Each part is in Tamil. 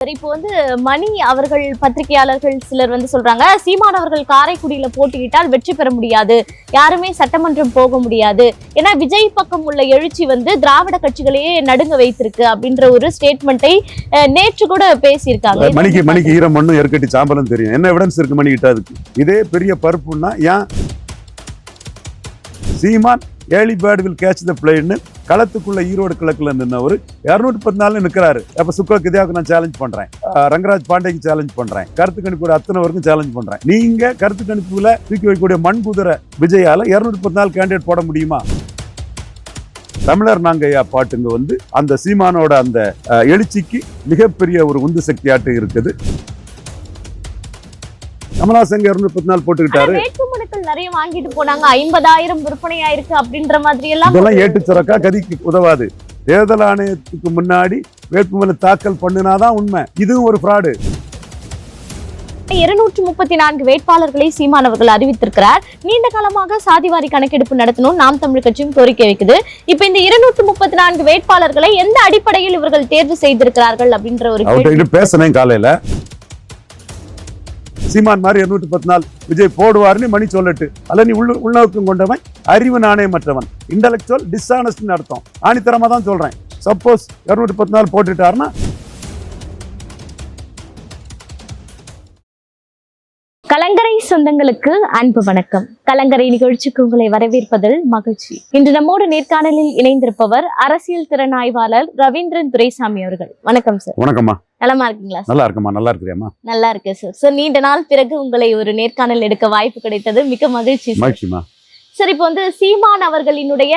சரி, இப்போ மணி அவர்கள் பத்திரிகையாளர்கள் சிலர் சொல்றாங்க, சீமான் அவர்கள் காரைக்குடியில போட்டியிட்டால் வெற்றி பெற முடியாது, யாருமே சட்டமன்றம் போக முடியாது, ஏன்னா விஜய் பக்கம் உள்ள எழுச்சி திராவிட கட்சிகளையே நடுங்க வைத்திருக்கு அப்படின்ற ஒரு ஸ்டேட்மெண்ட்டை நேற்று கூட பேசியிருக்காங்க. மணிக்கு ஈரம் மண்ணும் எருக்கட்டி சாம்பலும் தெரியும். என்ன எவிடன்ஸ் இருக்கு மணிக்கிட்ட? அதுக்கு இதே பெரிய பருப்புன்னா ஏன் Seeman early bird will catch the பிளேன்னு களத்துக்குள்ள ஈரோடு கிழக்குல நின்னவர் 214 நிற்கிறாரு. அப்ப சுக்ல கிதியாவுக்கு நான் சேலஞ்ச் பண்றேன், ரங்கராஜ் பாண்டேக்கு சேலஞ்ச் பண்றேன், கருத்து கணிப்பு அத்தனை வரைக்கும் சேலஞ்ச் பண்றேன். நீங்க கருத்து கணிப்புல தூக்கி வைக்கக்கூடிய மண் குதிரை விஜயால 214 கேண்டிடேட் போட முடியுமா? தமிழர் நாங்கையா பாட்டுங்க அந்த சீமானோட அந்த எழுச்சிக்கு மிகப்பெரிய ஒரு உந்து சக்தியாட்டு இருக்குது. கமலாசங்க 214 போட்டுக்கிட்டாரு. வேட்புமனுக்கள் நிறைய வாங்கிட்டு போனாங்க, 50,000 விற்பனை ஆயிருக்கு அப்படின்ற மாதிரி எல்லாம். இதெல்லாம் ஏட்டு சுரக்கா கதிக்கு உதவாது. தேர்தல் ஆணையத்துக்கு முன்னாடி வேட்புமனு தாக்கல் பண்ணினாதான் உண்மை. இதுவும் ஒரு ஃப்ராடு. 234 வேட்பாளர்களை சீமான் அவர்கள் அறிவித்திருக்கிறார். நீண்ட காலமாக சாதிவாரி கணக்கெடுப்பு நடத்தணும் நாம் தமிழ் கட்சியும் கோரிக்கை வைக்குது. இப்ப இந்த 234 வேட்பாளர்களை எந்த அடிப்படையில் இவர்கள் தேர்வு செய்திருக்கிறார்கள் அப்படின்ற ஒரு பேசினேன் காலையில. சீமான் மாதிரி 214 விஜய் போடுவார்னு மணி சொல்லட்டு, அல்ல நீ உள்நோக்கம் கொண்டவன், அறிவு நாணயமற்றவன், இன்டலெக்சுவல் டிஸ்ஆனஸ்ட்னு அர்த்தம். ஆணித்தரமா தான் சொல்றேன். சப்போஸ் 214 போட்டுட்டாருன்னா கலங்கரை சொந்தங்களுக்கு அன்பு வணக்கம். கலங்கரை நிகழ்ச்சிக்கு உங்களை வரவேற்பதில் மகிழ்ச்சி. இன்று நம்மோடு நேர்காணலில் இணைந்திருப்பவர் அரசியல் திறனாய்வாளர் ரவீந்திரன் துரைசாமி அவர்கள். வணக்கம் சார். வணக்கம்மா. நலமா இருக்கீங்களா? நல்லா இருக்குமா. நல்லா இருக்கிறியாமா? நல்லா இருக்கு சார். சார், நீண்ட நாள் பிறகு உங்களை ஒரு நேர்காணல் எடுக்க வாய்ப்பு கிடைத்தது, மிக மகிழ்ச்சி. மகிழ்ச்சிமா. சார், இப்போ சீமான் அவர்களினுடைய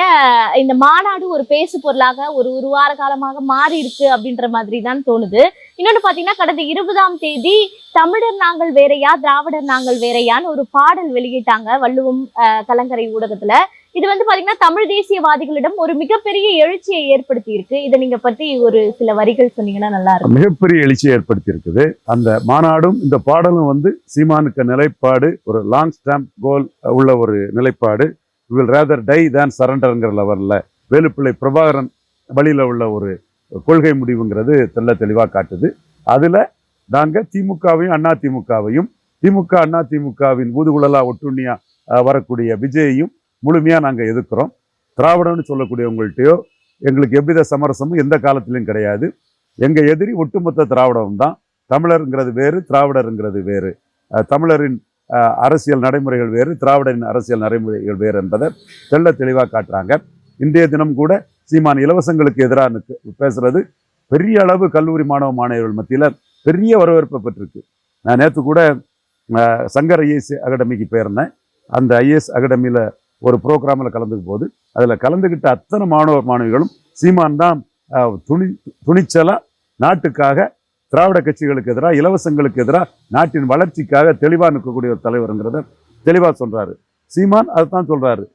இந்த மாநாடு ஒரு பேசு பொருளாக ஒரு வார காலமாக மாறி இருக்கு அப்படின்ற மாதிரி தான் தோணுது. இன்னொன்னு பாத்தீங்கன்னா, கடந்த 20ஆம் தேதி தமிழர் நாங்கள் வேறையா திராவிடர் நாங்கள் வேறையான்னு ஒரு பாடல் வெளியிட்டாங்க வள்ளுவம் கலங்கரை ஊடகத்துல. இது பாத்தீங்கன்னா தமிழ் தேசியவாதிகளிடம் ஒரு மிகப்பெரிய எழுச்சியை ஏற்படுத்தி இருக்கு. இதை நீங்க பத்தி ஒரு சில வரிகள் சொன்னீங்கன்னா நல்லா இருக்கும். மிகப்பெரிய எழுச்சியை ஏற்படுத்தி இருக்குது அந்த மாநாடும். இந்த பாடலும் சீமானுக்கு நிலைப்பாடு ஒரு லாங் ஸ்டாம்ப் கோல் உள்ள ஒரு நிலைப்பாடு. வில் ரேதர் டை தேன் சரண்டர்ங்கிற லெவல்ல வேலுப்பிள்ளை பிரபாகரன் வழியில உள்ள ஒரு கொள்கை முடிவுங்கிறது தெல்ல தெளிவா காட்டுது. அதுல நாங்க திமுகவையும் அண்ணா திமுகவையும், திமுக அண்ணா திமுகவின் ஊதுகுழலா ஒட்டுண்ணியா வரக்கூடிய விஜயையும் முழுமையா நாங்க எதிர்க்கிறோம். திராவிடம்னு சொல்லக்கூடியவங்கள்ட்டையோ எங்களுக்கு எவ்வித சமரசமும் எந்த காலத்திலையும் கிடையாது. எங்க எதிரி ஒட்டுமொத்த திராவிடம் தான். தமிழருங்கிறது வேறு, திராவிடருங்கிறது வேறு. தமிழரின் அரசியல் நடைமுறைகள் வேறு, திராவிடரின் அரசியல் நடைமுறைகள் வேறு என்பதை தெள்ள தெளிவாக காட்டுறாங்க. இன்றைய தினம் கூட சீமான் இலவசங்களுக்கு எதிராக பேசுறது பெரிய அளவு கல்லூரி மாணவர்கள் மத்தியில் பெரிய வரவேற்பை பெற்றிருக்கு. நான் நேற்று கூட சங்கர் ஐஏஎஸ் அகாடமிக்கு போயிருந்தேன். அந்த ஐஏஎஸ் அகாடமியில் ஒரு ப்ரோக்ராமில் கலந்துக்கும் போது அதில் கலந்துக்கிட்ட அத்தனை மாணவிகளும் சீமான் தான் துணிச்சலாக நாட்டுக்காக, திராவிட கட்சிகளுக்கு எதிராக, இலவசங்களுக்கு எதிராக, நாட்டின் வளர்ச்சிக்காக தெளிவாக நிற்கக்கூடிய ஒரு தலைவருங்கிறத தெளிவாக சொல்கிறாரு. சீமான் அதுதான் சொல்கிறாரு.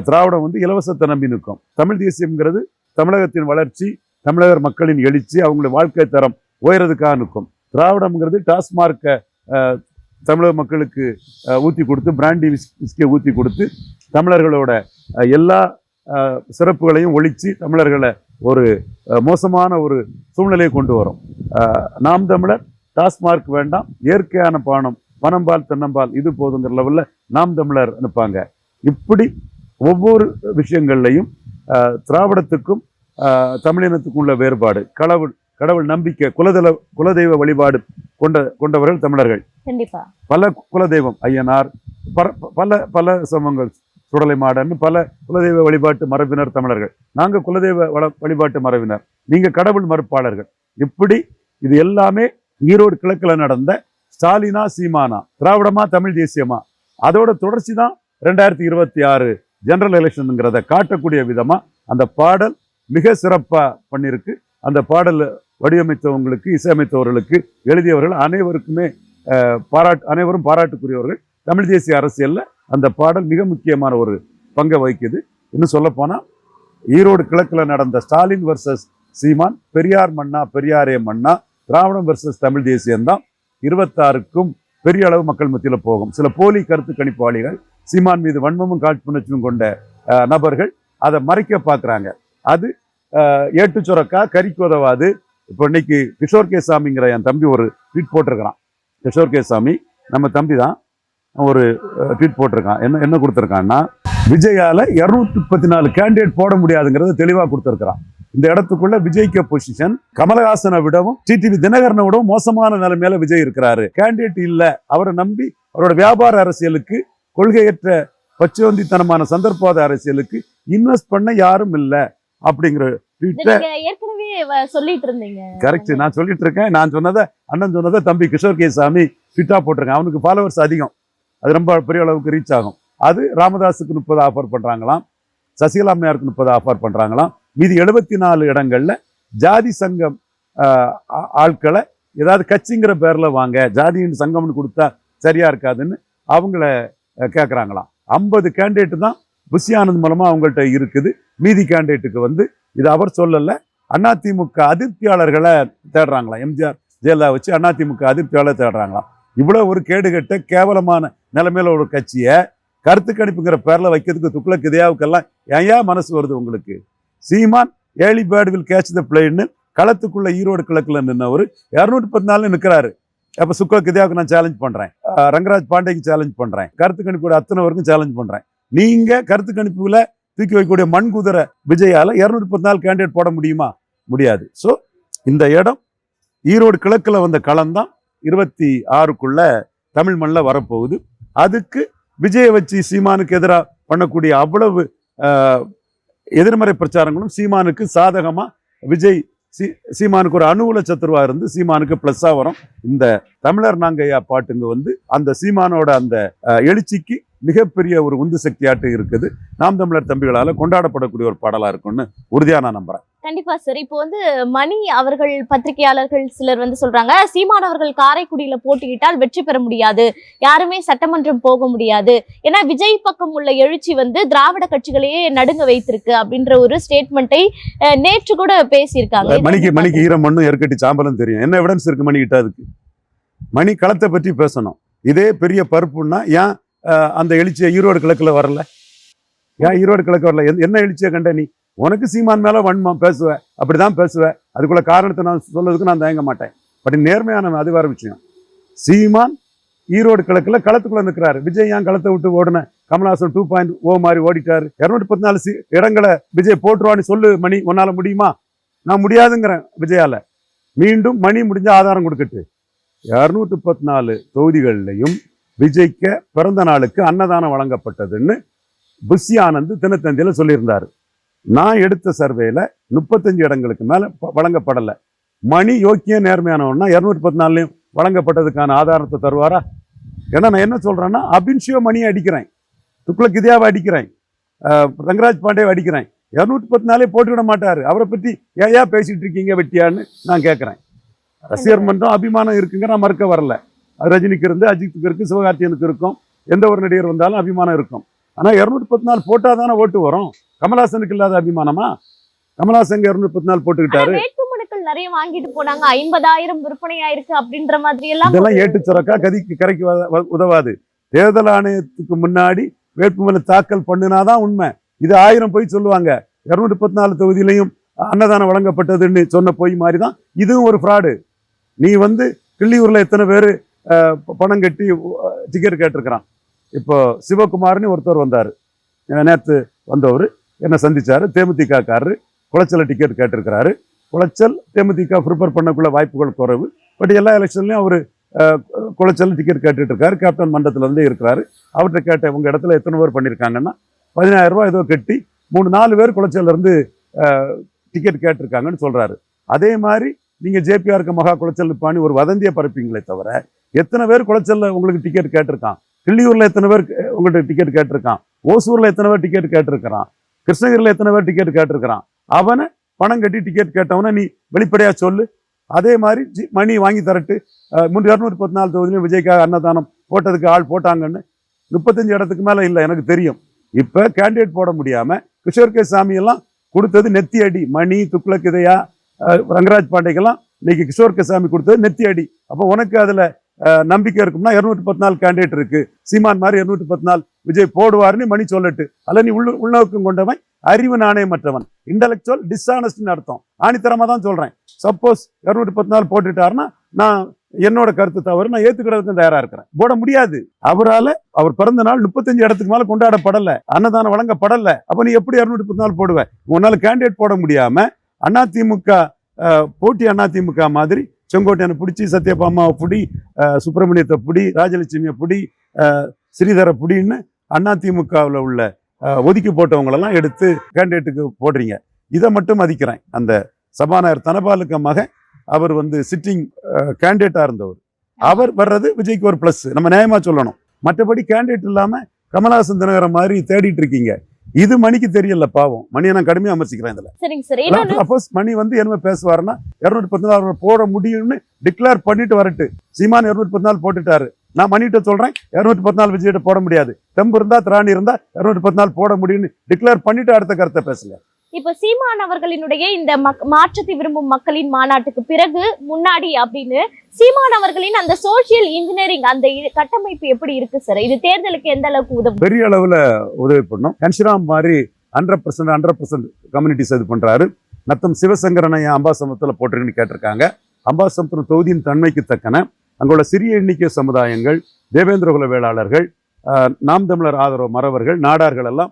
திராவிடம் இலவசத்தை நம்பி நிற்கும். தமிழ் தேசியம்ங்கிறது தமிழகத்தின் வளர்ச்சி, தமிழக மக்களின் எழுச்சி, அவங்களுடைய வாழ்க்கை தரம் உயரதுக்காக நிற்கும். திராவிடம்ங்கிறது டாஸ்மார்க்கை தமிழக மக்களுக்கு ஊற்றி கொடுத்து, பிராண்டி விஸ்கியை ஊற்றி கொடுத்து, தமிழர்களோட எல்லா சிறப்புகளையும் ஒழித்து தமிழர்களை ஒரு மோசமான ஒரு சூழ்நிலையை கொண்டு வரும். நாம் தமிழர் டாஸ்மார்க் வேண்டாம், இயற்கையான பனம்பால் தென்னம்பால் இது போதுங்கிற லெவலில் நாம் தமிழர் அனுப்பாங்க. இப்படி ஒவ்வொரு விஷயங்கள்லையும் திராவிடத்துக்கும் தமிழினத்துக்கும் உள்ள வேறுபாடு, கடவுள் நம்பிக்கை, குலதெய்வ வழிபாடு கொண்டவர்கள் தமிழர்கள். பல குலதெய்வம், ஐயனார், பல சமங்கள், சுடலை மாடன், பல குலதெய்வ வழிபாட்டு மரபினர் தமிழர்கள். நாங்கள் குலதெய்வ வழிபாட்டு மரபினர், நீங்க கடவுள் மறுப்பாளர்கள். இப்படி இது எல்லாமே ஈரோடு கிழக்கில் நடந்த ஸ்டாலினா சீமானா, திராவிடமா தமிழ் தேசியமா, அதோட தொடர்ச்சி தான் 2026 ஜெனரல் எலெக்ஷனுங்கிறத காட்டக்கூடிய விதமா அந்த பாடல் மிக சிறப்பா பண்ணியிருக்கு. அந்த பாடல் வடிவமைத்தவங்களுக்கு, இசையமைத்தவர்களுக்கு, எழுதியவர்கள் அனைவரும் பாராட்டுக்குரியவர்கள். தமிழ் தேசிய அரசியல்ல அந்த பாடல் மிக முக்கியமான ஒரு பங்கை வகிக்குது. இன்னும் சொல்ல போனா ஈரோடு கிழக்கில் நடந்த ஸ்டாலின் வர்சஸ் சீமான், பெரியார் மண்ணா பெரியாரே மண்ணா, திராவிடம் வர்சஸ் தமிழ் தேசியம்தான் 26க்கும் பெரிய அளவு மக்கள் மத்தியில் போகும். சில போலி கருத்து கணிப்பாளிகள், சீமான் மீது வன்மமும் காழ்ப்புணர்ச்சியும் கொண்ட நபர்கள் அதை மறைக்க பார்க்குறாங்க. அது ஏட்டு சுரக்கா கறிக்கு உதவாது, இப்போ இன்னைக்கு கிஷோர் கே சாமிங்கிற என் தம்பி ஒரு ட்வீட் போட்டிருக்கிறான். கிஷோர் கே சாமி நம்ம தம்பி தான், ஒரு ட்வீட் போட்டிருக்கான். என்ன கொடுத்துருக்கான்னா, விஜயால 234 கேண்டிடேட் போட முடியாதுங்கிறத தெளிவா கொடுத்துருக்கிறான். இந்த இடத்துக்குள்ள விஜய்க்கு பொசிஷன் கமலஹாசனை விடவும் டிடிவி தினகரனை விடவும் மோசமான நிலைமையில விஜய் இருக்கிறாரு. கேண்டிடேட் இல்ல, அவரை நம்பி அவரோட வியாபார அரசியலுக்கு, கொள்கையற்ற பச்சோந்தித்தனமான சந்தர்ப்பவாத அரசியலுக்கு இன்வெஸ்ட் பண்ண யாரும் இல்ல அப்படிங்கிற ஏற்கனவே சொல்லிட்டு இருந்தீங்க. கரெக்ட், நான் சொல்லிட்டு இருக்கேன். நான் சொன்னதை, அண்ணன் சொன்னதை தம்பி கிஷோர் கே சாமி ட்விட்டா போட்டிருக்கேன். அவனுக்கு ஃபாலோவர்ஸ் அதிகம், அது ரொம்ப பெரிய அளவுக்கு ரீச் ஆகும். அது ராமதாஸுக்கு 30 ஆஃபர் பண்றாங்களாம், சசிகலா அம்மையாருக்கு 30 ஆஃபர் பண்றாங்களாம். மீதி 74 இடங்கள்ல ஜாதி சங்கம் ஆட்களை ஏதாவது கட்சிங்கிற பேர்ல வாங்க, ஜாதியின் சங்கம்னு கொடுத்தா சரியா இருக்காதுன்னு அவங்கள கேட்கறாங்களாம். 50 கேண்டிடேட் தான் புஷி ஆனந்த் மூலமா அவங்கள்ட்ட இருக்குது. மீதி கேண்டிடேட்டுக்கு இது அவர் சொல்லல, அதிமுக அதிருப்தியாளர்களை தேடுறாங்களாம். எம்ஜிஆர் ஜெயலலிதா வச்சு அதிமுக அதிருப்தியாளர் தேடுறாங்களாம். இவ்வளவு ஒரு கேடுகட்ட கேவலமான நிலைமையில ஒரு கட்சியை கருத்து கணிப்புங்கிற பேர்ல வைக்கிறதுக்கு துக்ளக் இதையாவுக்கெல்லாம் ஏன் மனசு வருது உங்களுக்கு? Seeman early bird will catch the பிளேன்னு களத்துக்குள்ள ஈரோடு கிழக்குல நின்னவர் 214 நிற்கிறாரு. அப்ப துக்ளக் இதையாவுக்கு நான் சேலஞ்ச் பண்றேன், ரங்கராஜ் பாண்டேக்கு சேலஞ்ச் பண்றேன், கருத்து கணிப்போட அத்தனை வரைக்கும் சேலஞ்ச் பண்றேன். நீங்க கருத்து கணிப்புல தூக்கி வைக்கக்கூடிய மண் குதிரை விஜயால 214 கேண்டிடேட் போட முடியுமா? முடியாது. ஸோ இந்த இடம் ஈரோடு கிழக்குல வந்த களம் தான் 26க்குள்ள தமிழ் மண்ணில் வரப்போகுது. அதுக்கு விஜயை வச்சு சீமானுக்கு எதிராக பண்ணக்கூடிய அவ்வளவு எதிர்மறை பிரச்சாரங்களும் சீமானுக்கு சாதகமா விஜய் சீமானுக்கு ஒரு அனுகூல சத்துருவா இருந்து சீமானுக்கு பிளஸ்ஸா வரும். இந்த தமிழர் நாங்கையா பாட்டுங்க அந்த சீமானோட அந்த எழுச்சிக்கு மிகப்பெரிய ஒரு உந்து சக்தியாட்டு இருக்குது. நாம் தமிழர் தம்பிகளால கொண்டாடப்படக்கூடிய ஒரு பாடலா இருக்கும்னு உறுதியா நான் நம்புறேன். கண்டிப்பா சார். இப்போ மணி அவர்கள் பத்திரிகையாளர்கள் சிலர் சொல்றாங்க, சீமான் அவர்கள் காரைக்குடியில போட்டியிட்டால் வெற்றி பெற முடியாது, யாருமே சட்டமன்றம் போக முடியாது, ஏன்னா விஜய் பக்கம் உள்ள எழுச்சி திராவிட கட்சிகளையே நடுங்க வைத்திருக்கு அப்படின்ற ஒரு ஸ்டேட்மெண்ட்டை நேற்று கூட பேசியிருக்காங்க. மணிக்கு ஈரம் மண்ணும் எற்கட்டி சாம்பலும் தெரியும். என்ன எவிடன்ஸ் இருக்கு மணி கிட்ட? அதுக்கு மணி களத்தை பற்றி பேசணும். இதே பெரிய பருப்புன்னா ஏன் அந்த எழுச்சியை ஈரோடு கிழக்குல வரல? ஏன் ஈரோடு கிழக்கு வரல? என்ன எழுச்சியை கண்ட நீ? உனக்கு சீமான் மேல வன்மம் பேசுவ, அப்படிதான் பேசுவ. அதுக்குள்ள காரணத்தை நான் சொல்றதுக்கு நான் தயங்க மாட்டேன். பட் நேர்மையான அது வேற விஷயம். சீமான் ஈரோடு கிழக்குல களத்துக்குள்ள நிற்கிறாரு. விஜய் ஏன் களத்தை விட்டு ஓடுன? கமலஹாசன் 2.0 மாதிரி ஓடிட்டாரு. 214 இடங்களை விஜய் போட்டுருவான்னு சொல்லு மணி, உன்னால முடியுமா? நான் முடியாதுங்கிறேன் விஜயால. மீண்டும் மணி முடிஞ்ச ஆதாரம் கொடுக்கட்டு. 214 தொகுதிகளிலையும் விஜய்க்கு பிறந்த நாளுக்கு அன்னதானம் வழங்கப்பட்டதுன்னு புஷி ஆனந்த் தினத்தந்தியில சொல்லியிருந்தாரு. நான் எடுத்த சர்வேல 35 இடங்களுக்கு மேல வழங்கப்படலை. மணி யோக்கிய நேர்மையானவன்னா 214 வழங்கப்பட்டதுக்கான ஆதாரத்தை தருவாரா? ஏன்னா நான் என்ன சொல்றேன்னா, அபின்ஷியோ மணியை அடிக்கிறேன், துக்ளக் இதையாவை அடிக்கிறேன், ரங்கராஜ் பாண்டேவை அடிக்கிறேன். 214 போட்டுவிட மாட்டாரு. அவரை பத்தி ஏன் பேசிட்டு இருக்கீங்க வெட்டியான்னு நான் கேட்கிறேன். ரசிகர் மன்றம் அபிமானம் இருக்குங்க, நான் மறுக்க வரல. ரஜினிக்கு இருந்து, அஜித்துக்கு இருக்கு, சிவகார்த்தியனுக்கு இருக்கும், எந்த ஒரு நடிகர் வந்தாலும் அபிமானம் இருக்கும். ஆனா 214 போட்டா தானே ஓட்டு வரும். கமலஹாசனுக்கு இல்லாத அபிமானமா? கமலஹாசன் 214 போட்டுக்கிட்டாரு. வேட்புமனுக்கள் நிறைய வாங்கிட்டு போனாங்க, 50,000 விற்பனை ஆயிருக்கு அப்படின்ற மாதிரி எல்லாம். இதெல்லாம் ஏட்டு சுரக்கா கரைக்கு உதவாது. தேர்தல் ஆணையத்துக்கு முன்னாடி வேட்புமனு தாக்கல் பண்ணினாதான் உண்மை. இது 1000 போய் சொல்லுவாங்க. 214 தொகுதியிலையும் அன்னதானம் வழங்கப்பட்டதுன்னு சொன்ன போய் மாதிரி தான் இதுவும் ஒரு ஃப்ராடு. நீ கிள்ளியூர்ல எத்தனை பேர் பணம் கட்டி டிக்கெட் கேட்டிருக்கிறான். இப்போ சிவகுமார்னு ஒருத்தர் வந்தார், நேற்று வந்தவர் என்ன சந்திச்சாரு. தேமுதிக காரரு குளச்சல டிக்கெட் கேட்டிருக்கிறாரு. குளச்சல் தேமுதிக ப்ரிப்பேர் பண்ணக்குள்ள வாய்ப்புகள் குறைவு. பட் எல்லா எலெக்ஷன்லையும் அவர் குளச்சல் டிக்கெட் கேட்டுட்டு இருக்காரு. கேப்டன் மண்டலத்துல இருக்கிறாரு. அவர்கிட்ட கேட்டேன், உங்க இடத்துல எத்தனை பேர் பண்ணியிருக்காங்கன்னா 15,000 ரூபாய் ஏதோ கட்டி 3-4 பேர் குளச்சல்ல இருந்து டிக்கெட் கேட்டிருக்காங்கன்னு சொல்றாரு. அதே மாதிரி நீங்க ஜேபிஆருக்கு மகா குளச்சல் நிப்பான்னு ஒரு வதந்தியை பரப்பீங்களே தவிர, எத்தனை பேர் குளச்சல்ல உங்களுக்கு டிக்கெட் கேட்டிருக்கான்? கிள்ளியூர்ல எத்தனை பேர் உங்கள்கிட்ட டிக்கெட் கேட்டிருக்கான்? ஓசூர்ல எத்தனை பேர் டிக்கெட் கேட்டிருக்கிறான்? கிருஷ்ணகிரியில எத்தனை பேர் டிக்கெட் கேட்டிருக்கிறான்? அவனை பணம் கட்டி டிக்கெட் கேட்டவனை நீ வெளிப்படையா சொல்லு. அதே மாதிரி மணி வாங்கி தரட்டு. 214 தொகுதியிலும் விஜய்க்காக அன்னதானம் போட்டதுக்கு ஆள் போட்டாங்கன்னு 35 இடத்துக்கு மேல இல்லை எனக்கு தெரியும். இப்ப கேண்டிடேட் போட முடியாம கிஷோர் கே சாமி எல்லாம் கொடுத்தது நெத்தி அடி. மணி, துக்ளக் இதையா, ரங்கராஜ் பாண்டேக்கெல்லாம் இன்னைக்கு கிஷோர் கே சாமி கொடுத்தது நெத்தி அடி. அப்போ உனக்கு அதுல நம்பிக்கை இருக்கும்னா 214 கேண்டிடேட் இருக்கு, சீமான் மாதிரி 214 விஜய் போடுவாருன்னு மணி சொல்லட்டு. அல்ல நீ உள்நோக்கம் கொண்டவன், அறிவு நாணயமற்றவன், இன்டலெக்சுவல் டிஸ்ஆனஸ்ட்னு அர்த்தம். ஆணித்தரமா தான் சொல்றேன். சப்போஸ் 214 போட்டுட்டாருன்னா நான் என்னோட கருத்து தவறு, நான் ஏத்துக்கிறதுக்கு தயாரா இருக்கிறேன். போட முடியாது. அவர் பிறந்த நாள் 35 இடத்துக்கு மேல கொண்டாடப்படல, அன்னதானம் வழங்கப்படல. அப்ப நீ எப்படி 214 போடுவேன்? உன்னால கேண்டிடேட் போட முடியாம அதிமுக போட்டி அதிமுக மாதிரி செங்கோட்டையனை பிடிச்சி, சத்யபாமாவை பிடி, சுப்பிரமணியத்தை பிடி, ராஜலட்சுமியை பிடி, ஸ்ரீதர பிடின்னு அதிமுகவில் உள்ள ஒதுக்கி போட்டவங்களெல்லாம் எடுத்து கேண்டிடேட்டுக்கு போடுறீங்க. இதை மட்டும் மதிக்கிறேன். அந்த சபாநாயகர் தனபாலுக்கு மகன் அவர் சிட்டிங் கேண்டிடேட்டா இருந்தவர். அவர் வர்றது விஜய்க்கு ஒரு பிளஸ், நம்ம நியாயமா சொல்லணும். மற்றபடி கேண்டிடேட் இல்லாம கமலஹாசன் தினகரன் மாதிரி தேடிட்டு இருக்கீங்க. இது மணிக்கு தெரியல, பாவம். மணியை நான் கடுமையா விமர்சிக்கிறேன். இதுல சப்போஸ் மணி என்ன பேசுவாருன்னா 214 போட முடியும்னு டிக்ளேர் பண்ணிட்டு வரட்டு. சீமான் 214 போட்டுட்டாரு. நான் மணிகிட்ட சொல்றேன் 214 விஜய்கிட்ட போட முடியாது, தெம்பு இருந்தா திராணி இருந்தா 214 போட முடியும்னு டிக்ளேர் பண்ணிட்டு அடுத்த கருத்தை பேசுங்க. இப்ப சீமான் அவர்களினுடைய இந்த மாற்றத்தை விரும்பும் மக்களின் மாநாட்டுக்கு பிறகு முன்னாடி அப்படின்னு சீமான் அவர்களின் அந்த சோசியல் இன்ஜினியரிங் அந்த கட்டமைப்பு எப்படி இருக்கு சார்? இது தேர்தலுக்கு எந்த அளவுக்கு உதவும்? பெரிய அளவுல உதவி பண்ணும். கன்ஷிராம் மாதிரி 100% கம்யூனிட்டிஸ் இது பண்றாரு. நத்தம் சிவசங்கரனை அம்பாசமுத்திரத்துல போட்டிருக்குன்னு கேட்டிருக்காங்க. அம்பாசமுத்திரம் தொகுதியின் தன்மைக்கு தக்கன அங்குள்ள சிறிய எண்ணிக்கை சமுதாயங்கள், தேவேந்திரகுல வேளாளர்கள், நாம் தமிழர் ஆதரவு மறவர்கள், நாடார்கள் எல்லாம்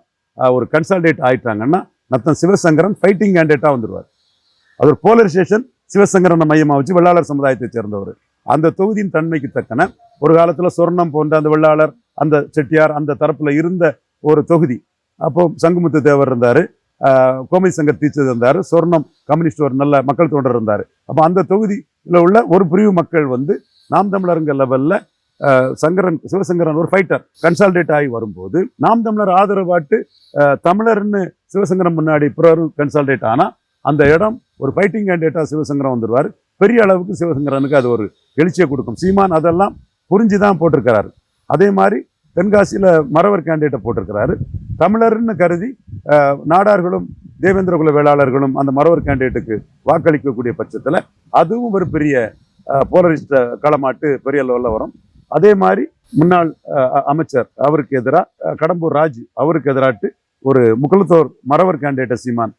ஒரு கன்சால்டேட் ஆயிட்டாங்கன்னா நத்தம் சிவசங்கரன் ஃபைட்டிங் கேண்டிடேட்டா வந்துடுவார். அது ஒரு போலரைசேஷன். சிவசங்கரனை மையமாக வச்சு வெள்ளாளர் சமுதாயத்தை சேர்ந்தவர். அந்த தொகுதியின் தன்மைக்கு தக்கன ஒரு காலத்துல சொர்ணம் போன்ற அந்த வெள்ளாளர், அந்த செட்டியார், அந்த தரப்புல இருந்த ஒரு தொகுதி. அப்போ சங்குமுத்து தேவர் இருந்தாரு, கோமை சங்கர் டீச்சர் இருந்தாரு, சொர்ணம் கம்யூனிஸ்ட் ஒரு நல்ல மக்கள் தோன்றர் இருந்தாரு. அப்போ அந்த தொகுதியில் உள்ள ஒரு பிரிவு மக்கள் நாம் தமிழருங்க லெவல்ல சிவசங்கரன் ஒரு ஃபைட்டர் கன்சால்டேட் ஆகி வரும்போது நாம் தமிழர் ஆதரவாட்டு தமிழர்னு சிவசங்கரன் முன்னாடி பிறரும் கன்சால்டேட் ஆனா அந்த இடம் ஒரு ஃபைட்டிங் கேண்டிடேட்டா சிவசங்கரன் வந்துடுவார். பெரிய அளவுக்கு சிவசங்கரனுக்கு அது ஒரு எழுச்சியை கொடுக்கும். சீமான் அதெல்லாம் புரிஞ்சுதான் போட்டிருக்கிறாரு. அதே மாதிரி தென்காசியில மறவர் கேண்டிடேட்டை போட்டிருக்கிறாரு. தமிழர்னு கருதி நாடார்களும் தேவேந்திரகுல வேளாளர்களும் அந்த மறவர் கேண்டிடேட்டுக்கு வாக்களிக்கக்கூடிய பட்சத்துல அதுவும் ஒரு பெரிய போலரிஸ்ட் களமாட்டு பெரிய லெவலில் வரும். அதே மாதிரி முன்னாள் அமைச்சர் அவருக்கு எதிராக கடம்பூர் ராஜ் அவருக்கு எதிராட்டு ஒரு முக்குளத்தோர் மறவர் கேண்டிடேட்டை சீமான்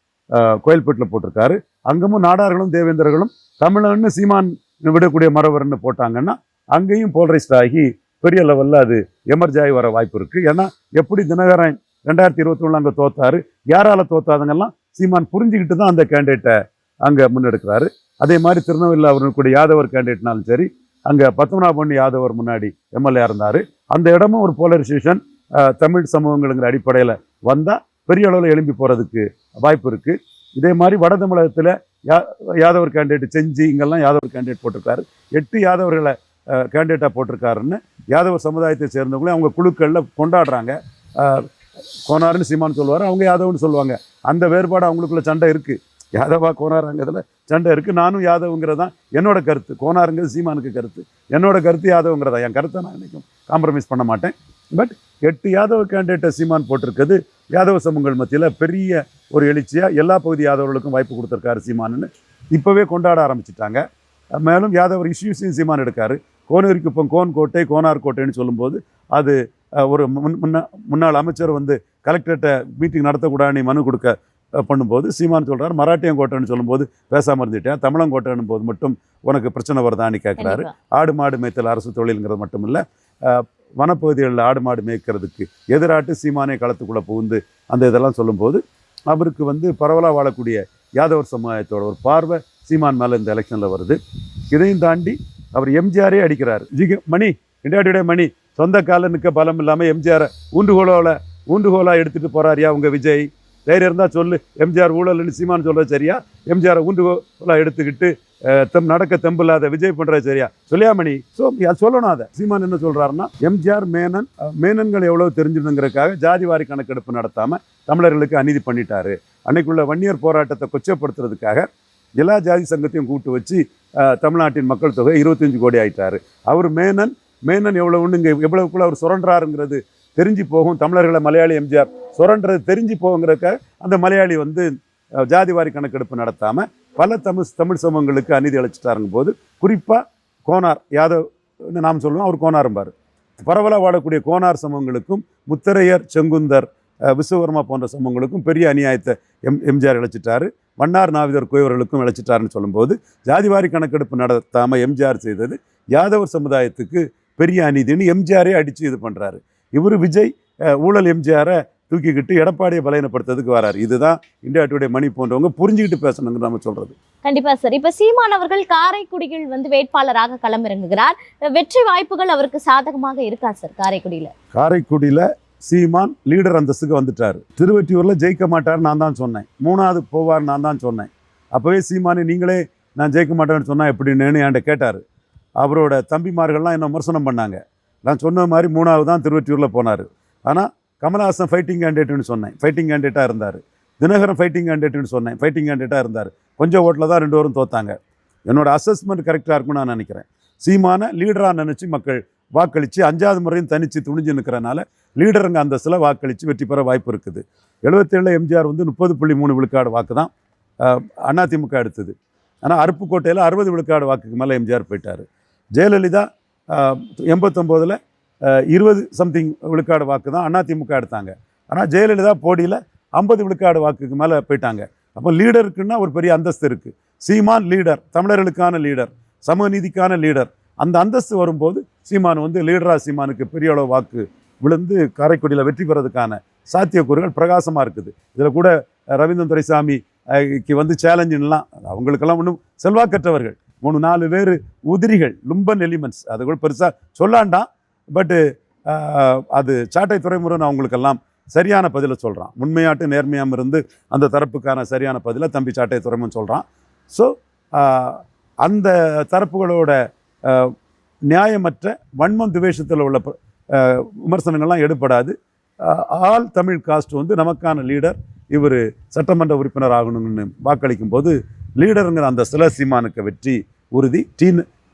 கோயில்பேட்டில் போட்டிருக்காரு. அங்கமும் நாடார்களும் தேவேந்திரர்களும் தமிழன்னு சீமான் விடக்கூடிய மறவர்னு போட்டாங்கன்னா அங்கேயும் போலரைஸ்ட் ஆகி பெரிய லெவலில் அது எமர்ஜ் ஆகி வர வாய்ப்பு இருக்கு. ஏன்னா எப்படி தினகரன் 2021 அங்கே தோத்தாரு, யாரால தோத்தாதுங்கெல்லாம் சீமான் புரிஞ்சுக்கிட்டு தான் அந்த கேண்டிடேட்டை அங்கே முன்னெடுக்கிறாரு. அதே மாதிரி திருநெல்வேலியில் அவர்களுடைய யாதவர் கேண்டிடேட்னாலும் சரி, அங்கே பத்மநாபன் யாதவர் முன்னாடி எம்எல்ஏ இருந்தாரு. அந்த இடமும் ஒரு போலரைசேஷன் தமிழ் சமூகங்களுங்கிற அடிப்படையில் வந்தால் பெரிய அளவில் எழும்பி போகிறதுக்கு வாய்ப்பு இருக்கு. இதே மாதிரி வட தமிழகத்தில் யாதவர் கேண்டிடேட் செஞ்சு இங்கெல்லாம் யாதவர் கேண்டிடேட் போட்டிருக்காரு. 8 யாதவர்களை கேண்டிடேட்டாக போட்டிருக்காருன்னு யாதவர் சமுதாயத்தை சேர்ந்தவங்களே அவங்க குழுக்களில் கொண்டாடுறாங்க. கோனார்னு சீமான் சொல்லுவார், அவங்க யாதவ்னு சொல்லுவாங்க. அந்த வேறுபாடு அவங்களுக்குள்ள சண்டை இருக்குது. யாதவா கோனாருங்கிறதுல சண்டை இருக்குது. நானும் யாதவங்கிறது தான் என்னோட கருத்து. கோனாருங்கிறது சீமானுக்கு கருத்து, என்னோட கருத்து யாதவங்கிறதா. என் கருத்தை நான் என்றைக்கும் காம்ப்ரமைஸ் பண்ண மாட்டேன். பட் 8 யாதவ கேண்டிடேட்டை சீமான் போட்டிருக்கிறது யாதவ சமூகங்கள் மத்தியில் பெரிய ஒரு எழுச்சியாக எல்லா பகுதி யாதவர்களுக்கும் வாய்ப்பு கொடுத்துருக்காரு சீமானுன்னு இப்போவே கொண்டாட ஆரம்பிச்சிட்டாங்க. மேலும் யாதவர் இஷ்யூஸையும் சீமான் எடுக்காரு. கோனேரிக்குப்பம் கோன் கோட்டை கோனார் கோட்டைன்னு சொல்லும்போது அது ஒரு முன்னாள் அமைச்சர் கலெக்டரேட்டை மீட்டிங் நடத்தக்கூடாதுன்னு மனு கொடுக்க பண்ணும்போது சீமான் சொல்றாரு மராட்டியங்கோட்டைன்னு சொல்லும்போது பேசாமல் இருந்துட்டேன், தமிழங்கோட்டைன்னும் போது மட்டும் உனக்கு பிரச்சனை வருதான்னு கேட்குறாரு. ஆடு மாடு மேய்த்தல் அரசு தொழிலுங்கிறது மட்டும் இல்லை, வனப்பகுதிகளில் ஆடு மாடு மேய்க்கிறதுக்கு எதிராட்டு சீமானே களத்துக்குள்ளே புகுந்து அந்த இதெல்லாம் சொல்லும்போது அவருக்கு பரவலாக வாழக்கூடிய யாதவர் சமுதாயத்தோட ஒரு பார்வை சீமான் மேலே இந்த எலெக்ஷனில் வருது. இதையும் தாண்டி அவர் எம்ஜிஆரே அடிக்கிறார். மணி இண்டியாவுடைய மணி சொந்த கால நிற்க பலம் இல்லாமல் எம்ஜிஆரை ஊண்டுகோலாக எடுத்துகிட்டு போகிறாரியா உங்கள் விஜய்? தைரியம் இருந்தால் சொல்லு, எம்ஜிஆர் ஊழல்னு சீமான் சொல்கிறது சரியா? எம்ஜிஆரை ஊண்டுகோலாக எடுத்துக்கிட்டு நடக்க தெம்பில்லாத விஜய் பண்ணுறது சரியா? சொல்லியா மணி? ஸோ அது சொல்லணும். அதை சீமான் என்ன சொல்கிறாருன்னா எம்ஜிஆர் மேனன்கள் எவ்வளோ தெரிஞ்சிருந்துங்கிறதுக்காக ஜாதிவாரி கணக்கெடுப்பு நடத்தாமல் தமிழர்களுக்கு அநீதி பண்ணிட்டாரு. அன்னைக்குள்ள வன்னியர் போராட்டத்தை கொச்சப்படுத்துறதுக்காக எல்லா ஜாதி சங்கத்தையும் கூப்பிட்டு வச்சு தமிழ்நாட்டின் மக்கள் தொகை 25 கோடி ஆயிட்டாரு. அவர் மேனன் எவ்வளவுன்னு இங்கே எவ்வளவுக்குள்ள அவர் சுரண்டாருங்கிறது தெரிஞ்சு போகும். தமிழர்களை மலையாளி எம்ஜிஆர் சுரண்டது தெரிஞ்சு போகுங்கிறதுக்காக அந்த மலையாளி ஜாதிவாரி கணக்கெடுப்பு நடத்தாமல் பல தமிழ் சமூகங்களுக்கு அநீதி அழைச்சிட்டாருங்க போது குறிப்பாக கோனார் யாதவ் நாம் சொல்லுவோம், அவர் கோனார்ம்பார். பரவலாக வாழக்கூடிய கோனார் சமூகங்களுக்கும் முத்தரையர், செங்குந்தர், விஸ்வகர்மா போன்ற சமூகங்களுக்கும் பெரிய அநியாயத்தை எம்ஜிஆர் இழைச்சிட்டாரு. மன்னார் நாவிதர் குயவர்களுக்கும் இழைச்சிட்டாருன்னு சொல்லும்போது, ஜாதிவாரி கணக்கெடுப்பு நடத்தாமல் எம்ஜிஆர் செய்தது யாதவர் சமுதாயத்துக்கு பெரிய அநீதின்னு எம்ஜிஆரே அடித்து இது பண்ணுறாரு. இவர் விஜய் ஊழல் எம்ஜிஆரை தூக்கிக்கிட்டு எடப்பாடியை பலவீனப்படுத்துறதுக்கு வராரு. இதுதான் இந்தியா டுடே மணி போன்றவங்க புரிஞ்சுக்கிட்டு பேசணுங்க நம்ம சொல்றது. கண்டிப்பா சார். இப்ப சீமான் அவர்கள் காரைக்குடியில் வந்து வேட்பாளராக களமிறங்குகிறார். வெற்றி வாய்ப்புகள் அவருக்கு சாதகமாக இருக்கா சார்? காரைக்குடியில சீமான் லீடர் அந்தஸ்துக்கு வந்துட்டாரு. திருவெற்றியூர்ல ஜெயிக்க மாட்டார் நான் தான் சொன்னேன். 3வது போவார் நான் தான் சொன்னேன். அப்பவே சீமானு நீங்களே நான் ஜெயிக்க மாட்டேன்னு சொன்னா எப்படின்னு என்கிட்ட கேட்டாரு. அவரோட தம்பிமார்கள்லாம் என்ன விமர்சனம் பண்ணாங்க. நான் சொன்ன மாதிரி 3வது தான் திருவெற்றியூர்ல போனார். ஆனால் கமலஹாசன் ஃபைட்டிங் கேண்டிடேட்னு சொன்னேன், ஃபைட்டிங் கேண்டிடேட்டாக இருந்தார். தினகரன் ஃபைட்டிங் கேண்டிடேட்னு சொன்னேன், ஃபைட்டிங் கேண்டிடேட்டாக இருந்தார். கொஞ்சம் ஓட்டில் தான் 2 பேரும் தோத்தாங்க. என்னோட அசஸ்மெண்ட் கரெக்டாக இருக்கும்னு நான் நினைக்கிறேன். சீமான லீடராக நினச்சி மக்கள் வாக்களித்து 5வது முறையும் தனித்து துணிஞ்சு நிற்கிறனால லீடருங்க அந்தஸ்தில் வாக்களித்து வெற்றி பெற வாய்ப்பு இருக்குது. 77 எம்ஜிஆர் வந்து 30.3 விழுக்காடு வாக்கு தான் அதிமுக எடுத்தது. ஆனால் அருப்புக்கோட்டையில் 60 விழுக்காடு வாக்குக்கு மேலே எம்ஜிஆர் போயிட்டார். ஜெயலலிதா 89 20 சம்திங் விழுக்காடு வாக்கு தான் அதிமுக எடுத்தாங்க. ஆனால் ஜெயலலிதா போடியில் 50 விழுக்காடு வாக்குக்கு மேலே போயிட்டாங்க. அப்போ லீடருக்குன்னா ஒரு பெரிய அந்தஸ்து இருக்குது. சீமான் லீடர், தமிழர்களுக்கான லீடர், சமூக நீதிக்கான லீடர். அந்த அந்தஸ்து வரும்போது சீமான் வந்து லீடராக சீமானுக்கு பெரிய அளவு வாக்கு விழுந்து காரைக்குடியில் வெற்றி பெறதுக்கான சாத்தியக்கூறுகள் பிரகாசமாக இருக்குது. இதில் கூட ரவீந்திரன் துரைசாமிக்கு வந்து சேலஞ்சுலாம் அவங்களுக்கெல்லாம் ஒன்றும் செல்வாக்கற்றவர்கள் 3-4 பேர் உதிரிகள், லும்பன் எலிமெண்ட்ஸ், அது கூட பெருசாக சொல்லாண்டாம். பட்டு அது சாட்டை துறைமுருகன் அவங்களுக்கெல்லாம் சரியான பதிலை சொல்கிறான். உண்மையாட்டு நேர்மையாமல் இருந்து அந்த தரப்புக்கான சரியான பதிலை தம்பி சாட்டை துறைமுருகன் சொல்கிறான். ஸோ அந்த தரப்புகளோட நியாயமற்ற வன்மம் துவேஷத்தில் உள்ள விமர்சனங்கள்லாம் எடுபடாது. ஆல் தமிழ் காஸ்ட் வந்து நமக்கான லீடர், இவர் சட்டமன்ற உறுப்பினர் ஆகணும்னு வாக்களிக்கும் போது லீடருங்கிற அந்த சில சீமானுக்கு வெற்றி உறுதி.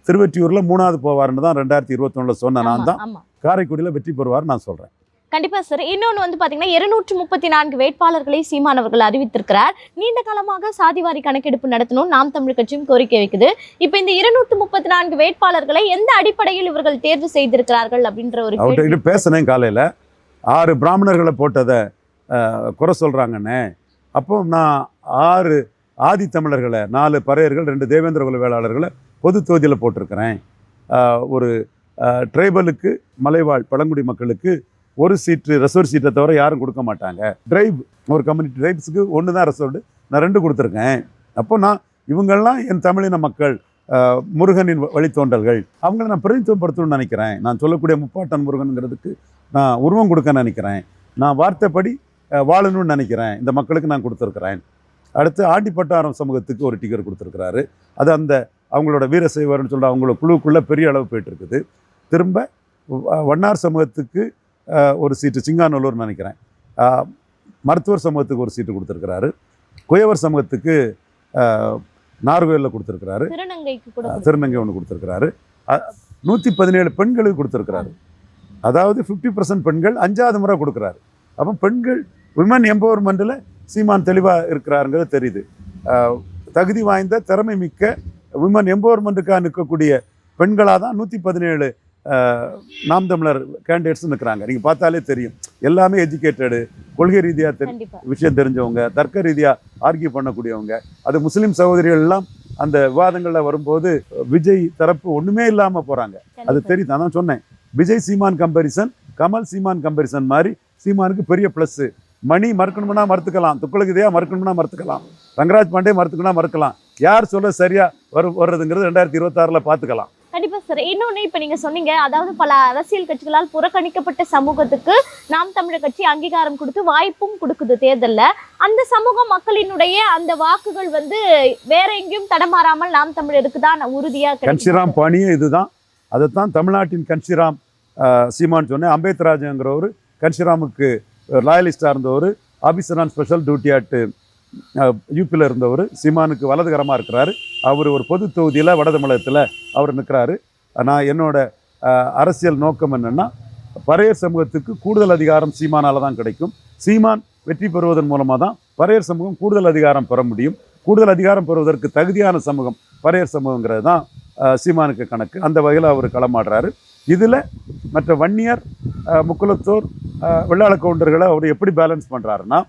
திருவெற்றியூரில் 3வது போவார்னு தான் 2021 சொன்ன நான் தான் காரைக்குடியில் வெற்றி பெறுவார் நான் சொல்கிறேன். கண்டிப்பா சார். இன்னொன்று வந்து பாத்தீங்கன்னா 234 வேட்பாளர்களை சீமான் அவர்கள் அறிவித்திருக்கிறார். நீண்ட காலமாக சாதிவாரி கணக்கெடுப்பு நடத்தணும் நாம் தமிழ் கட்சியும் கோரிக்கை வைக்குது. இப்போ இந்த 234 வேட்பாளர்களை எந்த அடிப்படையில் இவர்கள் தேர்வு செய்திருக்கிறார்கள் அப்படின்ற ஒரு அவர்கிட்ட பேசினேன் காலையில். 6 பிராமணர்களை போட்டதை குறை சொல்கிறாங்கண்ணே. அப்போ நான் 6 ஆதி தமிழர்களை, 4 பறையர்கள், 2 தேவேந்திர குல வேளாளர்களை பொது தொகுதியில் போட்டிருக்கிறேன். ஒரு ட்ரைபலுக்கு, மலைவாழ் பழங்குடி மக்களுக்கு 1 சீட்டு ரிசர்வ் சீட்டை தவிர யாரும் கொடுக்க மாட்டாங்க. ட்ரைப் ஒரு கம்யூனிட்டி ட்ரைப்ஸுக்கு 1 தான் ரிசர்வ்டு, நான் 2 கொடுத்துருக்கேன். அப்போ நான் இவங்கள்லாம் என் தமிழின மக்கள், முருகனின் வழித்தோன்றல்கள், அவங்கள நான் பிரதித்துவப்படுத்தணும்னு நினைக்கிறேன். நான் சொல்லக்கூடிய முப்பாட்டன் முருகனுங்கிறதுக்கு நான் உருவம் கொடுக்க நினைக்கிறேன். நான் வார்த்தைப்படி வாழணும்னு நினைக்கிறேன். இந்த மக்களுக்கு நான் கொடுத்துருக்குறேன். அடுத்து ஆண்டிப்பட்டாரம் சமூகத்துக்கு ஒரு டிக்கெட் கொடுத்துருக்கிறாரு. அது அந்த அவங்களோட வீரசைவர்னு சொல்கிற அவங்களோட குழுக்குள்ளே பெரிய அளவு போயிட்டுருக்குது. திரும்ப வண்ணார் சமூகத்துக்கு ஒரு சீட்டு, சிங்காநல்லூர்னு நினைக்கிறேன். மருத்துவர் சமூகத்துக்கு ஒரு சீட்டு கொடுத்துருக்கிறாரு. குயவர் சமூகத்துக்கு நார்கோயிலில் கொடுத்துருக்கிறாரு. திருநங்கை ஒன்று கொடுத்துருக்கிறாரு. 117 பெண்களுக்கு கொடுத்துருக்கிறாரு. அதாவது 50% பெண்கள் 5வது முறை கொடுக்குறாரு. அப்போ பெண்கள் விமன் எம்பவர்மெண்ட்டில் சீமான் தெளிவாக இருக்கிறாருங்கிறது தெரியுது. தகுதி வாய்ந்த திறமை மிக்க விமன் எம்பவர்மெண்ட்டுக்காக நிற்கக்கூடிய பெண்களாக தான் 117 நாம் தமிழர் கேண்டிடேட்ஸ் நிற்கிறாங்க. நீங்கள் பார்த்தாலே தெரியும், எல்லாமே எஜுகேட்டடு, கொள்கை ரீதியாக விஷயம் தெரிஞ்சவங்க, தர்க்க ரீதியாக ஆர்கியூ பண்ணக்கூடியவங்க. அது முஸ்லீம் சகோதரிகள் எல்லாம் அந்த விவாதங்களில் வரும்போது விஜய் தரப்பு ஒன்றுமே இல்லாமல் போகிறாங்க. அது தெரியுது. நான் தான் சொன்னேன், விஜய் சீமான் கம்பேரிசன், கமல் சீமான் கம்பேரிசன் மாதிரி சீமானுக்கு பெரிய ப்ளஸ்ஸு. மணி மறுக்கணும்னா மறுத்துக்கலாம், துக்குளகுதியா மறுக்கணும்னா மறுத்துக்கலாம், ரங்கராஜ் பாண்டே மறுத்துக்கணும்னா மறுக்கலாம். யார் சொல்ல சரியா வர்றதுங்கிறது 2026 பார்த்துக்கலாம். கண்டிப்பா சார். இன்னொன்னு இப்ப நீங்க சொன்னீங்க, அதாவது பல அரசியல் கட்சிகளால் புறக்கணிக்கப்பட்ட சமூகத்துக்கு நாம் தமிழர் கட்சி அங்கீகாரம் கொடுத்து வாய்ப்பும் கொடுக்குது தேர்தல்ல. அந்த சமூக மக்களினுடைய அந்த வாக்குகள் வந்து வேற எங்கேயும் தடமாறாமல் நாம் தமிழருக்கு தான் உறுதியா. கன்ஷிராம் பாணியே இதுதான். அதைத்தான் தமிழ்நாட்டின் கன்ஷிராம் சீமான் சொன்னேன். அம்பேத்ராஜங்கிறவர் கன்ஷிராமுக்கு லாயலிஸ்டாக இருந்தவர், officer on special duty at யூபியில் இருந்தவர். சீமானுக்கு வலதுகரமாக இருக்கிறாரு. அவர் ஒரு பொது தொகுதியில் வட தமிழகத்தில் அவர் நிற்கிறாரு. நான் என்னோட அரசியல் நோக்கம் என்னென்னா, பறையர் சமூகத்துக்கு கூடுதல் அதிகாரம் சீமானால் தான் கிடைக்கும். சீமான் வெற்றி பெறுவதன் மூலமாக தான் பறையர் சமூகம் கூடுதல் அதிகாரம் பெற முடியும். கூடுதல் அதிகாரம் பெறுவதற்கு தகுதியான சமூகம் பறையர் சமூகங்கிறது தான் சீமானுக்கு கணக்கு. அந்த வகையில் அவர் களமாடுறாரு. இதில் மற்ற வன்னியர், முக்குலத்தோர், வெள்ளாள கவுண்டர்களை அவர் எப்படி பேலன்ஸ் பண்ணுறாருன்னா,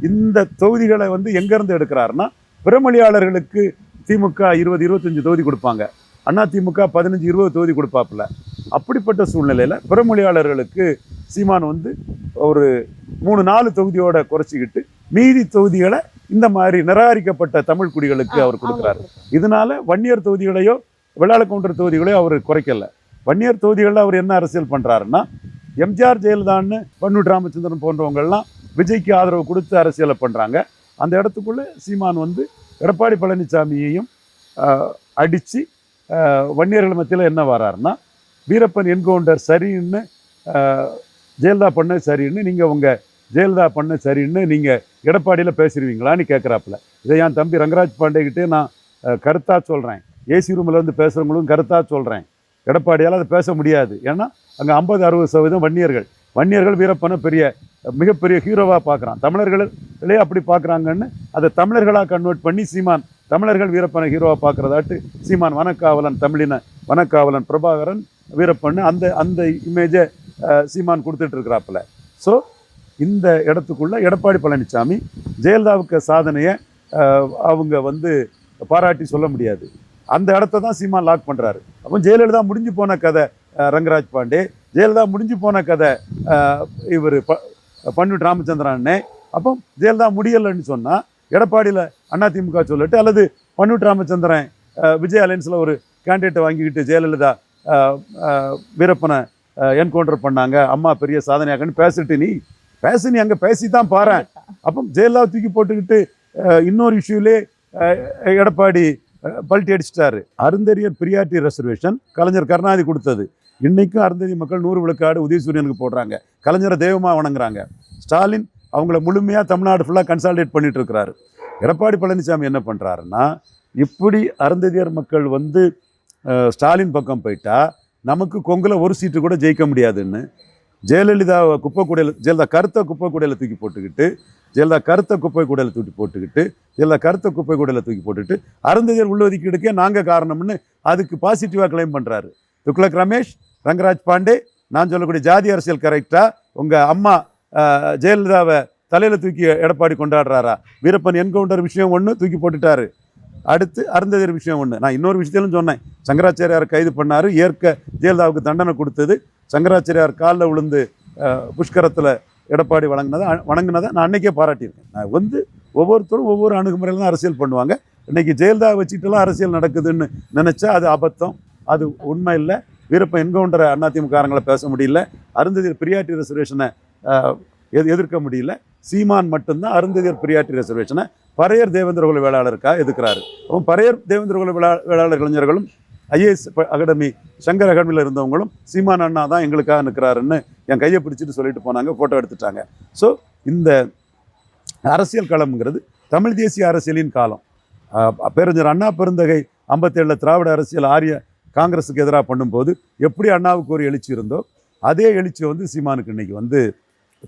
இந்த தொகுதிகளை வந்து எங்கேருந்து எடுக்கிறாருன்னா, பிறமொழியாளர்களுக்கு திமுக 20-25 தொகுதி கொடுப்பாங்க, அதிமுக 15-20 தொகுதி கொடுப்பாப்புல. அப்படிப்பட்ட சூழ்நிலையில் பிறமொழியாளர்களுக்கு சீமான் வந்து ஒரு 3-4 தொகுதியோட குறைச்சிக்கிட்டு மீதி தொகுதிகளை இந்த மாதிரி நிராகரிக்கப்பட்ட தமிழ் குடிகளுக்கு அவர் கொடுக்குறாரு. இதனால வன்னியர் தொகுதிகளையோ வெள்ளாள கவுண்டர் தொகுதிகளையோ அவர் குறைக்கல. வன்னியர் தொகுதிகளில் அவர் என்ன அரசியல் பண்ணுறாருன்னா, எம்ஜிஆர் ஜெயலலிதான்னு பன்னூர் ராமச்சந்திரன் போன்றவங்கள்லாம் விஜய்க்கு ஆதரவு கொடுத்து அரசியலை பண்ணுறாங்க. அந்த இடத்துக்குள்ளே சீமான் வந்து எடப்பாடி பழனிசாமியையும் அடித்து வன்னியர்கள் மத்தியில் என்ன வராருன்னா, வீரப்பன் என்கவுண்டர் சரின்னு ஜெயலலிதா பண்ண சரின்னு நீங்கள் உங்கள் ஜெயலலிதா பண்ண சரின்னு நீங்கள் எடப்பாடியில் பேசுகிறீங்களான்னு கேட்குறாப்புல. இதை என் தம்பி ரங்கராஜ் பாண்டேகிட்டே நான் கருத்தாக சொல்கிறேன். ஏசி ரூமில் வந்து பேசுகிறவங்களும் கருத்தாக சொல்கிறேன். எடப்பாடியால் அதை பேச முடியாது. ஏன்னா அங்கே 50-60% வன்னியர்கள் வீரப்பனை மிகப்பெரிய ஹீரோவாக பார்க்குறான். தமிழர்களே அப்படி பார்க்குறாங்கன்னு அதை தமிழர்களாக கன்வெர்ட் பண்ணி சீமான் தமிழர்கள் வீரப்பனை ஹீரோவாக பார்க்குறதாட்டு சீமான் வனக்காவலன், தமிழின வனக்காவலன் பிரபாகரன் வீரப்பன்னு அந்த இமேஜை சீமான் கொடுத்துட்ருக்கிறாப்புல. ஸோ இந்த இடத்துக்குள்ளே எடப்பாடி பழனிசாமி ஜெயலலிதாவுக்கு சாதனையை அவங்க வந்து பாராட்டி சொல்ல முடியாது. அந்த இடத்த தான் சீமான் லாக் பண்ணுறாரு. அப்போ ஜெயலலிதா முடிஞ்சு போன கதை ரங்கராஜ் பாண்டே, ஜெயலலிதா முடிஞ்சு போன கதை இவர் பன்னூர் ராமச்சந்திரன். அப்போ ஜெயலலிதா முடியலைன்னு சொன்னால் எடப்பாடியில் அதிமுக சொல்லிட்டு, அல்லது பன்னூர் ராமச்சந்திரன் விஜய் அலையன்ஸில் ஒரு கேண்டிடேட்டை வாங்கிக்கிட்டு ஜெயலலிதா வீரப்பனை என்கவுண்டர் பண்ணாங்க, அம்மா பெரிய சாதனையாகன்னு பேசு நீ அங்கே பேசி தான் பாரு. அப்போ ஜெயலலிதா தூக்கி போட்டுக்கிட்டு இன்னொரு இஷ்யூலே எடப்பாடி பல்ட்டி அடிச்சிட்டாரு. அருந்ததியர் பிரியாரிட்டி ரெசர்வேஷன் கலைஞர் கருணாநிதி கொடுத்தது. இன்றைக்கும் அருந்ததி மக்கள் 100 விழுக்காடு உதயசூரியனுக்கு போடுறாங்க, கலைஞரை தெய்வமாக வணங்குறாங்க. ஸ்டாலின் அவங்கள முழுமையாக தமிழ்நாடு ஃபுல்லாக கன்சாலிடேட் பண்ணிட்டு இருக்கிறாரு. எடப்பாடி பழனிசாமி என்ன பண்ணுறாருன்னா, இப்படி அருந்ததியர் மக்கள் வந்து ஸ்டாலின் பக்கம் போயிட்டா நமக்கு கொங்கில் ஒரு சீட்டு கூட ஜெயிக்க முடியாதுன்னு ஜெயலலிதா கருத்தை குப்பை கூடையில் தூக்கி போட்டுக்கிட்டு அருந்ததியர் உள்ளொதுக்கீடுக்கே நாங்கள் காரணம்னு அதுக்கு பாசிட்டிவாக கிளைம் பண்ணுறாரு. துக்ளக் ரமேஷ், ரங்கராஜ் பாண்டே, நான் சொல்லக்கூடிய ஜாதி அரசியல் கரெக்டாக உங்கள் அம்மா ஜெயலலிதாவை தலையில் தூக்கி எடப்பாடி கொண்டாடுறாரா? வீரப்பன் என்கவுண்டர் விஷயம் ஒன்று தூக்கி போட்டுட்டாரு, அடுத்து அருந்ததியர் விஷயம் ஒன்று. நான் இன்னொரு விஷயத்திலும் சொன்னேன், சங்கராச்சாரியார் கைது பண்ணார், ஏற்க ஜெயலலிதாவுக்கு தண்டனை கொடுத்தது சங்கராச்சாரியார் காலில் விழுந்து புஷ்கரத்தில் எடப்பாடி வணங்கினதை நான் அன்றைக்கே பாராட்டியிருக்கேன். நான் வந்து ஒவ்வொருத்தரும் ஒவ்வொரு அணுகுமுறையில் தான் அரசியல் பண்ணுவாங்க. இன்றைக்கி ஜெயலலிதா வச்சுட்டுலாம் அரசியல் நடக்குதுன்னு நினச்சா அது அபத்தம், அது உண்மை இல்லை. வீரப்பன் என்கவுண்டரை அதிமுககாரங்களை பேச முடியல, அருந்ததியர் பிரியாரிட்டி ரெசர்வேஷனை எதிர்க்க முடியல. சீமான் மட்டும்தான் அருந்ததியர் பிரியாரிட்டி ரெசர்வேஷனை பறையர் தேவேந்திர குல வேளாளருக்காக எதுக்குறாரு. அப்போ பறையர் தேவேந்திர குல வேளாளர் இளைஞர்களும் ஐஏஎஸ் அகாடமி சங்கர் அகாடமியில் இருந்தவங்களும் சீமான் அண்ணா தான் எங்களுக்காக நிற்கிறாருன்னு என் கையை பிடிச்சிட்டு சொல்லிட்டு போனாங்க, ஃபோட்டோ எடுத்துட்டாங்க. ஸோ இந்த அரசியல் களம்ங்கிறது தமிழ் தேசிய அரசியலின் காலம். பேரறிஞர் அண்ணா பெருந்தகை 57 திராவிட அரசியல் ஆரிய காங்கிரஸுக்கு எதிராக பண்ணும்போது எப்படி அண்ணாவுக்கு ஒரு எழுச்சி இருந்தோ அதே எழுச்சி வந்து சீமானுக்கு இன்னைக்கு வந்து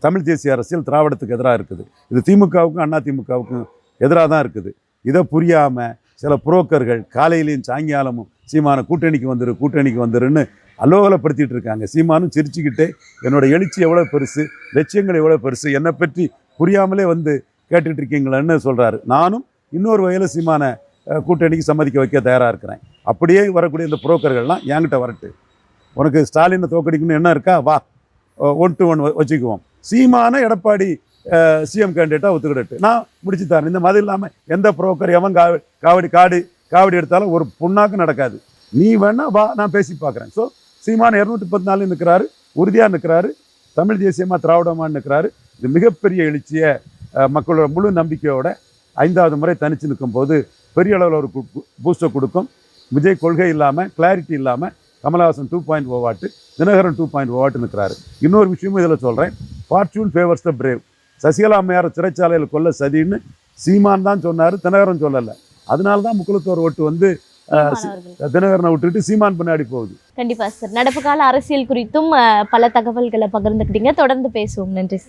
தமிழ் தேசிய அரசியல் திராவிடத்துக்கு எதிராக இருக்குது. இது திமுகவுக்கும் அதிமுகவுக்கும் எதிராக தான் இருக்குது. இதை புரியாமல் சில புரோக்கர்கள் காலையிலையும் சாயங்காலமும் சீமானை கூட்டணிக்கு வந்துருன்னு அலோகலப்படுத்திட்டு இருக்காங்க. சீமானும் சிரிச்சுக்கிட்டே என்னோட எழுச்சி எவ்வளோ பெருசு, லட்சியங்கள் எவ்வளோ பெருசு, என்னை பற்றி புரியாமலே வந்து கேட்டுட்டு இருக்கீங்களான்னு சொல்கிறாரு. நானும் இன்னொரு வகையில் சீமானை கூட்டணிக்கு சம்மதிக்க வைக்க தயாராக இருக்கிறேன். அப்படியே வரக்கூடிய இந்த புரோக்கர்கள்லாம் என்கிட்ட வரட்டு, உனக்கு ஸ்டாலினை தோக்கடிக்கணும்னு என்ன இருக்கா, வா 1 to 1 வச்சுக்குவோம். சீமான எடப்பாடி சிஎம் கேண்டிடேட்டாக ஒத்துக்கிட்டு நான் முடிச்சு தரேன். இந்த மாதிரி இல்லாமல் எந்த புரோக்கர் எவன் காவடி எடுத்தாலும் ஒரு புண்ணாக்கு நடக்காது. நீ வேணா வா, நான் பேசி பார்க்குறேன். ஸோ சீமான 214 நிற்கிறாரு, உறுதியாக நிற்கிறாரு, தமிழ் தேசியமாக திராவிடமாக நிற்கிறாரு. இது மிகப்பெரிய எழுச்சியை மக்களோட முழு நம்பிக்கையோட 5வது முறை தனித்து நிற்கும் போது பெரிய அளவில் ஒரு பூஸ்டை கொடுக்கும். விஜய் கொள்கை இல்லாமல் கிளாரிட்டி இல்லாமல் கமலஹாசன் 2.0 வாட்டு, தினகரன் 2.0 வாட்டு நிற்கிறாரு. இன்னொரு விஷயமும் இதில் சொல்கிறேன், ஃபார்ச்சூன் ஃபேவர்ஸ் த பிரேவ். சசிகலா அம்மையார் சிறைச்சாலையில் கொல்ல சதின்னு சீமான் தான் சொன்னார், தினகரன் சொல்லலை. அதனால தான் முக்குலத்தோர் ஓட்டு வந்து தினகரனை விட்டுட்டு சீமான் பின்னாடி போகுது. கண்டிப்பா சார், நடப்பு கால அரசியல் குறித்தும் பல தகவல்களை பகிர்ந்துக்கிட்டீங்க. தொடர்ந்து பேசுவோம். நன்றி.